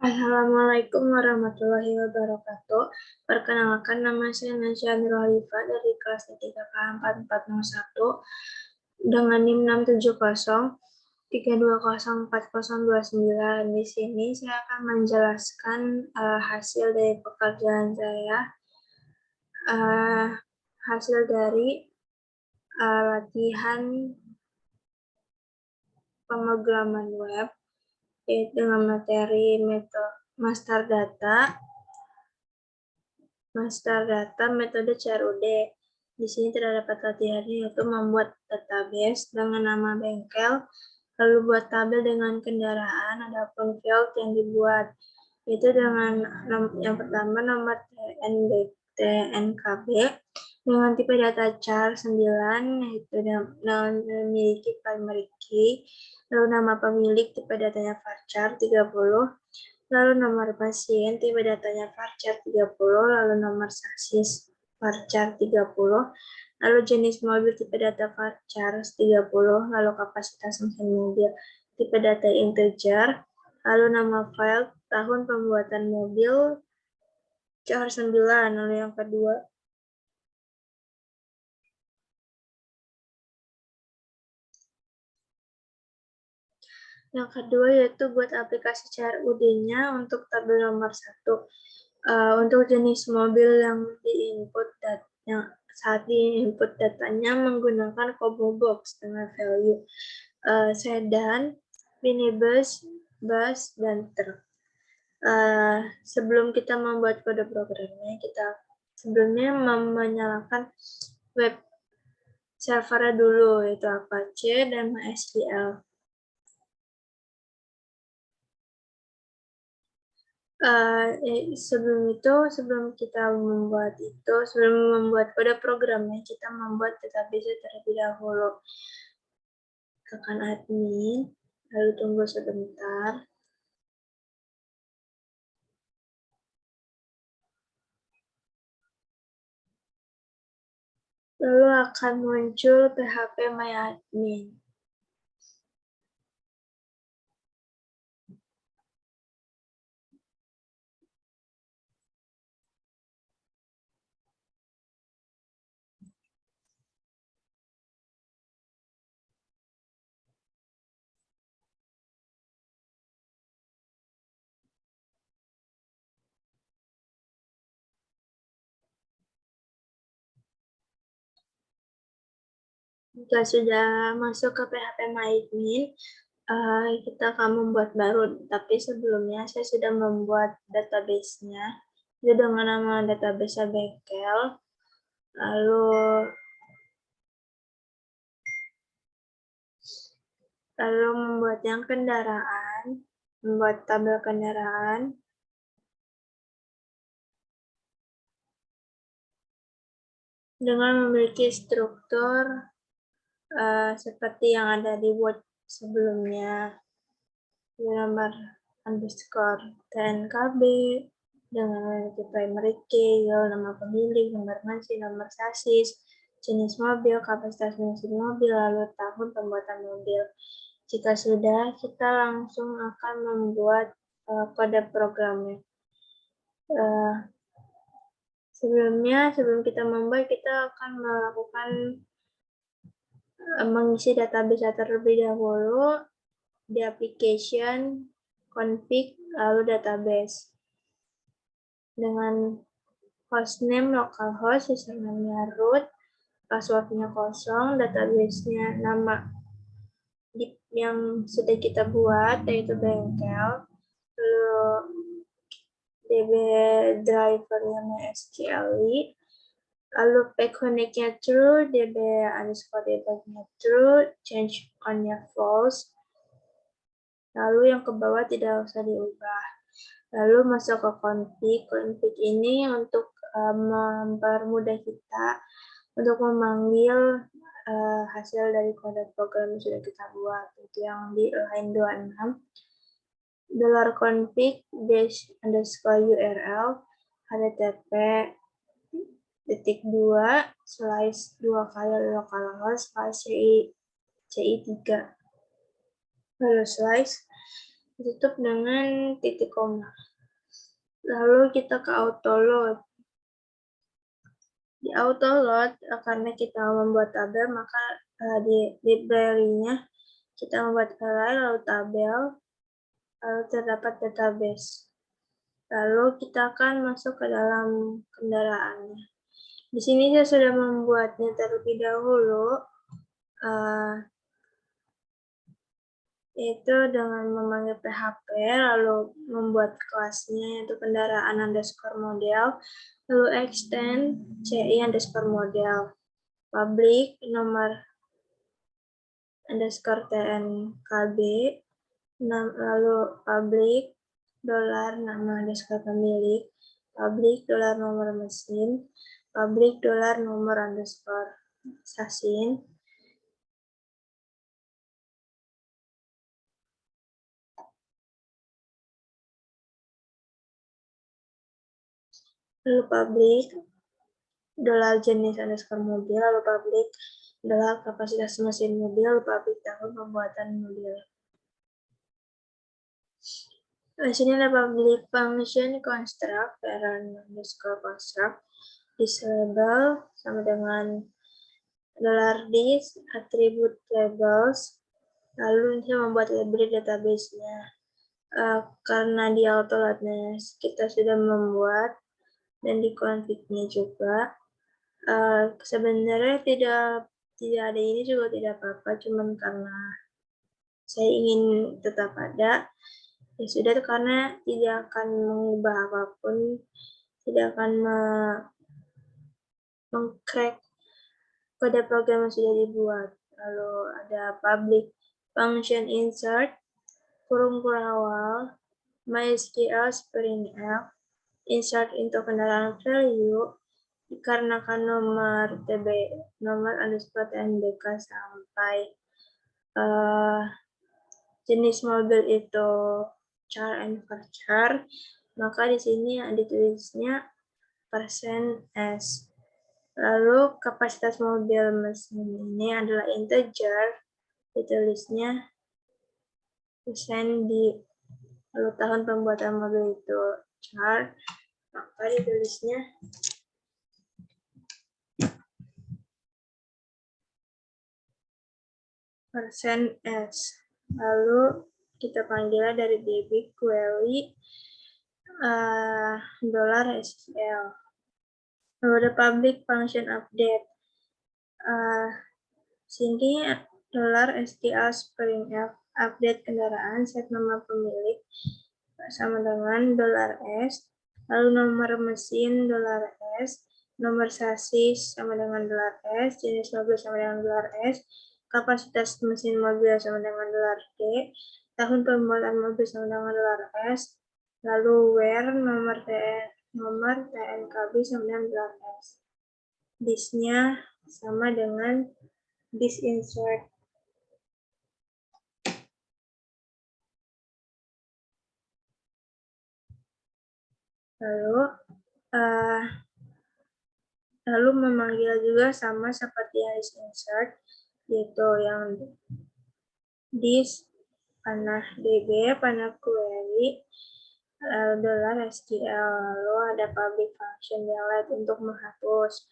Assalamualaikum warahmatullahi wabarakatuh. Perkenalkan, nama saya Nasya Nurhalifa dari kelas 3K 4401 dengan NIM 67032040029. Di sini saya akan menjelaskan hasil dari pekerjaan saya, hasil dari latihan pemrograman web, yaitu dengan materi master data metode CRUD. Di sini terdapat latihannya, yaitu membuat database dengan nama bengkel, lalu buat tabel dengan kendaraan, adapun field yang dibuat itu dengan yang pertama nomor TNKB dengan tipe data char 9, yaitu dengan memiliki primary key, lalu nama pemilik tipe datanya varchar 30, lalu nomor pasien tipe datanya varchar 30, lalu nomor sasis varchar 30, lalu jenis mobil tipe data varchar 30, lalu kapasitas mesin mobil tipe data integer, lalu nama file, tahun pembuatan mobil char 9, lalu yang kedua yaitu buat aplikasi CRUD-nya untuk tabel nomor 1. Untuk jenis mobil yang saat di-input datanya menggunakan combo box dengan value sedan, minibus, bus, dan truk. Sebelum kita membuat kode programnya, kita sebelumnya menyalakan web servernya dulu, yaitu Apache dan MySQL. Sebelum membuat kode programnya, kita membuat database terlebih dahulu. Tekan admin, lalu tunggu sebentar. Lalu akan muncul PHP MyAdmin. Jika sudah masuk ke PHP MyAdmin, kita akan membuat baru. Tapi sebelumnya saya sudah membuat database-nya. Itu dengan nama database bengkel. Lalu membuat yang kendaraan, membuat tabel kendaraan. Dengan memiliki struktur seperti yang ada di Word sebelumnya, nomor underscore TNKB, dengan memiliki primary key, nama pemilik, nomor mesin, nomor sasis, jenis mobil, kapasitas mesin mobil, lalu tahun pembuatan mobil. Jika sudah, kita langsung akan membuat kode programnya. Sebelum kita membuat, kita akan melakukan mengisi database terlebih dahulu di application, config, lalu database. Dengan hostname localhost, username-nya root, password-nya kosong, database-nya nama yang sudah kita buat, yaitu bengkel, lalu DB driver-nya MySQL, lalu pack connect-nya true, DB underscore debug-nya true, change on-nya false, lalu yang ke bawah tidak usah diubah. Lalu masuk ke config. Config ini untuk mempermudah kita untuk memanggil hasil dari kode program yang sudah kita buat. Itu yang di line 26. $config _URL http /2 kali localhost ci 3 lalu ditutup dengan titik koma. Lalu kita ke autoload. Di autoload, karena kita membuat tabel, maka di library-nya kita membuat array, lalu tabel, lalu terdapat database. Lalu kita akan masuk ke dalam kendaraannya. Di sini saya sudah membuatnya terlebih dahulu, yaitu dengan memanggil PHP, lalu membuat kelasnya yaitu kendaraan underscore model, lalu extend CI underscore model, public nomor underscore TNKB, lalu public dolar nama underscore pemilik, public dolar nomor mesin, public dolar nomor underscore sasin, lalu public dolar jenis underscore mobil, lalu public dolar kapasitas mesin mobil, lalu public tahun pembuatan mobil. Di sini ada public function construct parent underscore construct dislabel sama dengan $dis attribute labels, lalu saya membuat library database-nya. Karena di autoload-nya kita sudah membuat dan di config-nya juga. Sebenarnya tidak ada ini juga tidak apa-apa, cuman karena saya ingin tetap ada, ya sudah, karena tidak akan mengubah apapun, tidak akan mengcrack pada program yang sudah dibuat. Lalu ada public function insert, kurung awal, MySQL Spring F, insert into kendaraan value, dikarenakan nomor underscore TNBK sampai jenis mobil itu char and varchar, maka di sini ditulisnya %s. Lalu kapasitas mobil mesin ini adalah integer, ditulisnya %d. Lalu tahun pembuatan mobil itu char, maka ditulisnya %s. Lalu kita panggilnya dari db query $SQL. Lalu ada public function update. Sini $SQL Spring F update kendaraan, set nomor pemilik sama dengan $S, lalu nomor mesin $S, nomor sasis sama dengan $S, jenis mobil sama dengan $S, kapasitas mesin mobil sama dengan $D, tahun pembuatan mobil sama dengan $S, lalu where nomor TNKB sama dengan $S. Dis-nya sama dengan dis insert. Lalu memanggil juga sama seperti yang dis insert, yaitu yang dis panah db, panah query, $SQL. Lalu ada public function delete untuk menghapus.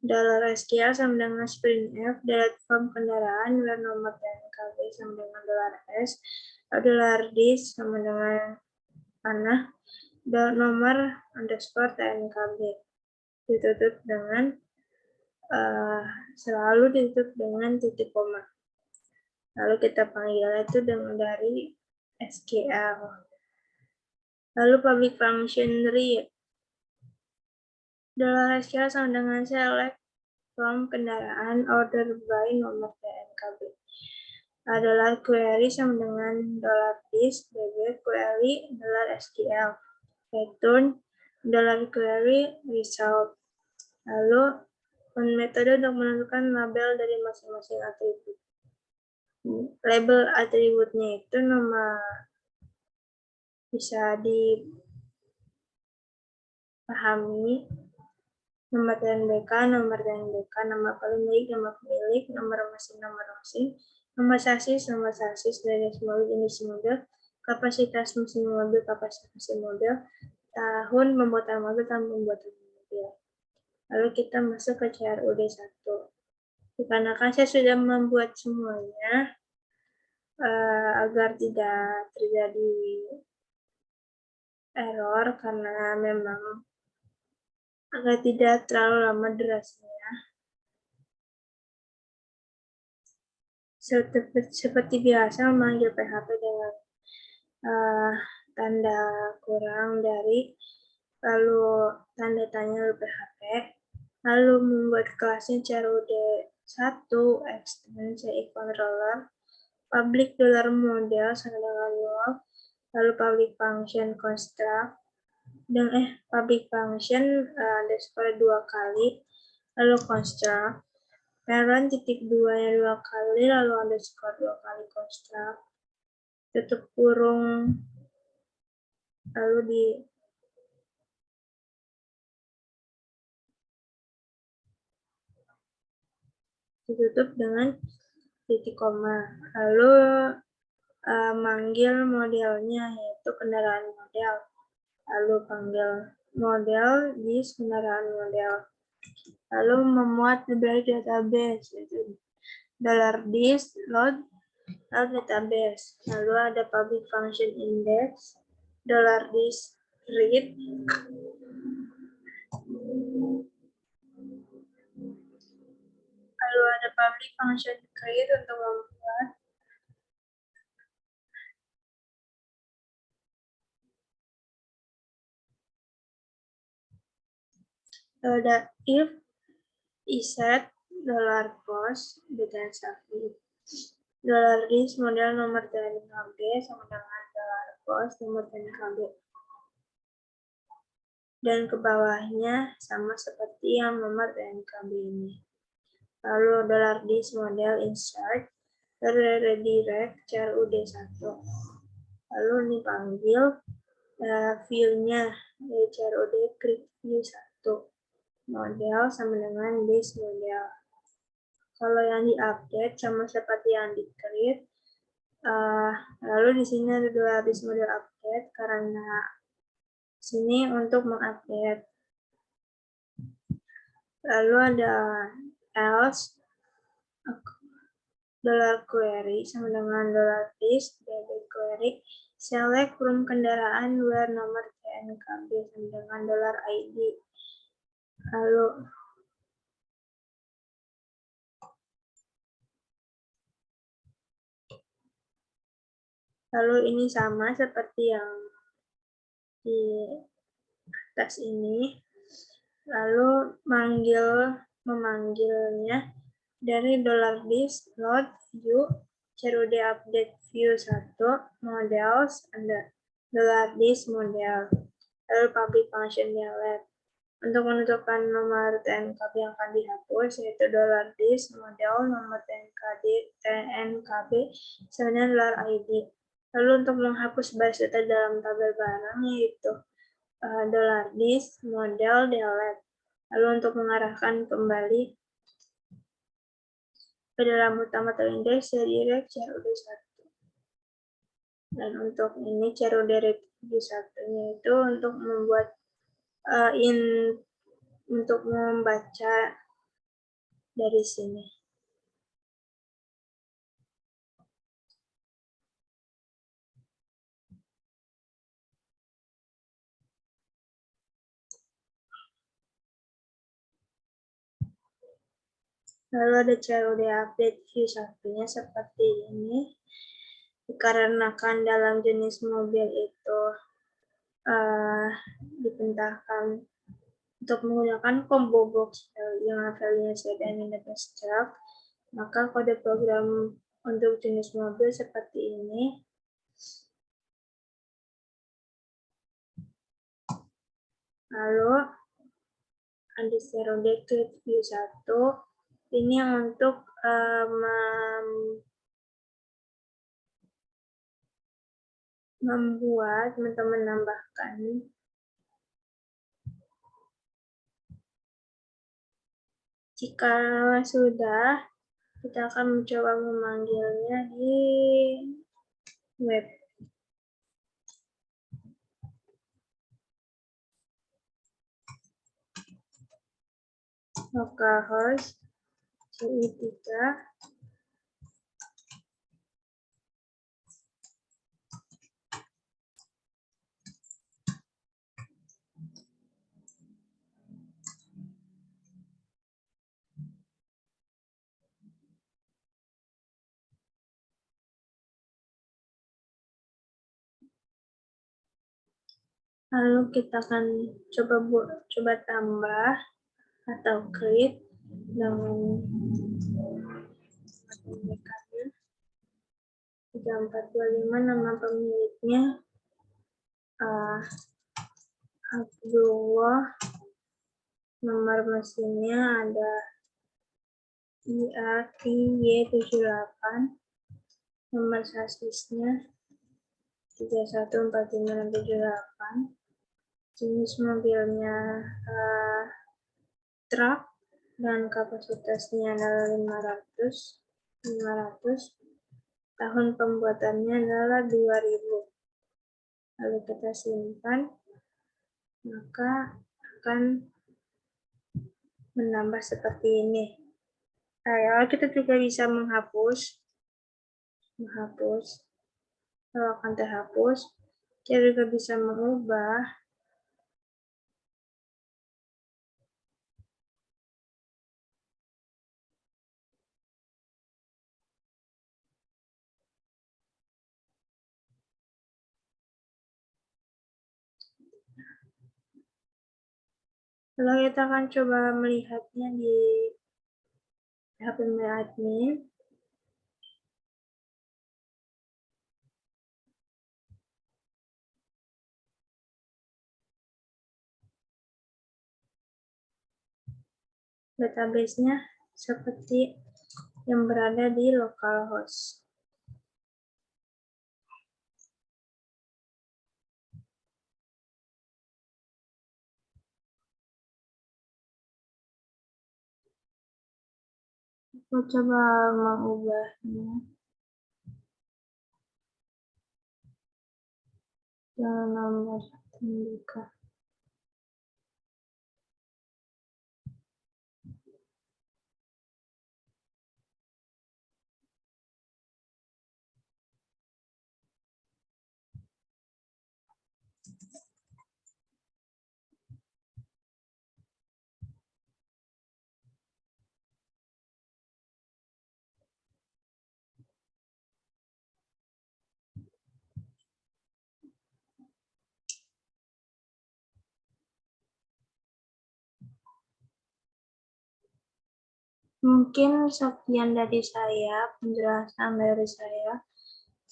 $SQL sama dengan Spring F, delete form kendaraan, nomor TNKB sama dengan $S, $dis sama dengan panah, nomor underscore TNKB. Ditutup dengan selalu ditutup dengan titik koma. Lalu kita panggil itu dengan dari SQL. Lalu public function read. $SQL sama dengan select from kendaraan order by nomor TNKB. $query sama dengan $dis db query $SQL. Return $query result. Lalu metode untuk menentukan label dari masing-masing atribut. Label atributnya itu bisa dipahami nomor TNBK, nama pemilik, nomor mesin, nomor sasis, jenis mobil, kapasitas mesin mobil, tahun pembuatan mobil, tahun pembuatan mobil. Lalu kita masuk ke CRUD 1. Dikarenakan saya sudah membuat semuanya, agar tidak terjadi error, karena memang agar tidak terlalu lama durasinya. Seperti biasa memanggil PHP dengan tanda kurang dari, lalu tanda tanya PHP, lalu membuat kelasnya CRUD 1 extension controller, public $model sama dengan 0, lalu public function construct, dan public function underscore 2 kali, lalu construct, parent titik 2-nya 2 kali, lalu underscore 2 kali construct, tutup kurung, lalu ditutup dengan titik koma, lalu manggil modelnya, yaitu kendaraan model, lalu panggil model di kendaraan model, lalu memuat library database, yaitu $dis load database, lalu ada public function index, $dis read, lalu ada public function create untuk membuat if iset $post dengan submit, $dis model nomor TNKB sama dengan $post nomor TNKB, dan ke bawahnya sama seperti yang nomor TNKB ini. Lalu $dis model insert, redirect CRUD 1. Lalu ini panggil view-nya dari CRUD create view 1. Model sama dengan base model. Kalau yang di-update sama seperti yang di-create, lalu di sini ada base model update, karena sini untuk mengupdate. Lalu ada else $query sama dengan $dis query select from kendaraan where nomor TNKB sama dengan $id. Lalu ini sama seperti yang di atas ini. Lalu memanggilnya dari $dis load view CRUD update view 1 models ada $dis model, lalu public function delete. Untuk menentukan nomor TNKB yang akan dihapus, yaitu $dis model nomor TNKB sama dengan $id. Lalu untuk menghapus baris data dalam tabel barang, yaitu $dis model delete. Lalu untuk mengarahkan kembali ke dalam utama terindeks, redirect CRUD 1. Dan untuk ini CRUD 1-nya itu untuk membuat untuk membaca dari sini. Lalu ada CRUD update view 1-nya seperti ini. Dikarenakan dalam jenis mobil itu dipentahkan untuk menggunakan combo box yang value-nya dan database struct, maka kode program untuk jenis mobil seperti ini. Lalu ada CRUD create view 1, ini untuk membuat teman-teman menambahkan jika sudah, kita akan mencoba memanggilnya di web. localhost CI3 lalu kita akan coba tambah atau create dengan 3425 nama pemiliknya Abdullah, nomor mesinnya ada IATY78, nomor sasisnya 3145678, jenis mobilnya truk dan kapasitasnya adalah 500, tahun pembuatannya adalah 2000. Lalu kita simpan, maka akan menambah seperti ini. Nah, kita juga bisa menghapus. Kalau akan terhapus, kita juga bisa mengubah. Lalu kita akan coba melihatnya di HPMyAdmin. Database-nya seperti yang berada di localhost. Aku coba mengubahnya. Jangan nomor buka. Mungkin sekian dari saya, penjelasan dari saya.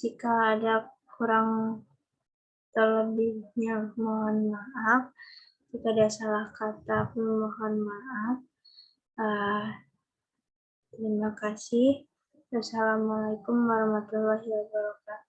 Jika ada kurang terlebihnya, mohon maaf. Jika ada salah kata, mohon maaf. Terima kasih. Wassalamualaikum warahmatullahi wabarakatuh.